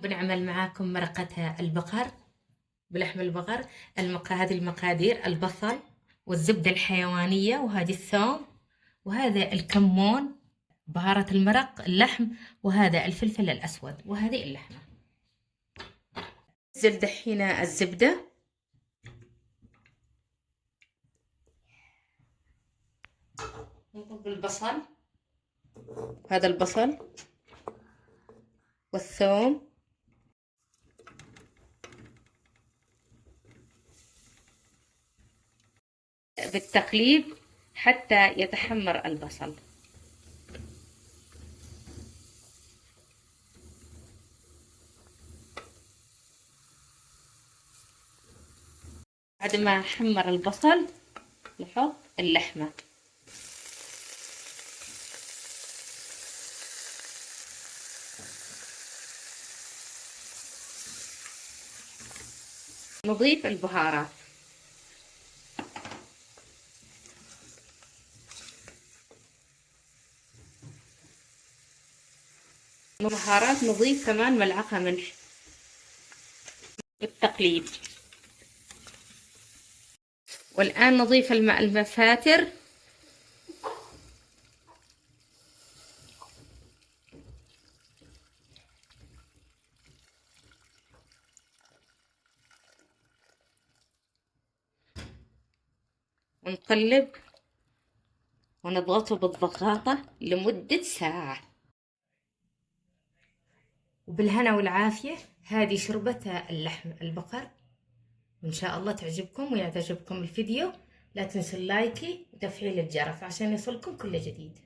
بنعمل معاكم مرقة البقر بلحم البقر. هذه المقادير: البصل والزبدة الحيوانية، وهذه الثوم، وهذا الكمون، بهارة المرق، اللحم، وهذا الفلفل الأسود، وهذه اللحمة. ننزل دحين الزبدة، نطب البصل، هذا البصل والثوم، بالتقليب حتى يتحمر البصل. بعد ما حمر البصل نحط اللحمة، نضيف البهارات، نضيف كمان ملعقة ملح بالتقليب. والآن نضيف الماء المفاتر، ونقلب ونضغطه بالضغاطة لمدة ساعة. وبالهنا والعافية. هذه شربة اللحم البقر، وإن شاء الله تعجبكم ويعجبكم الفيديو. لا تنسوا اللايكي وتفعيل الجرس عشان يصلكم كل جديد.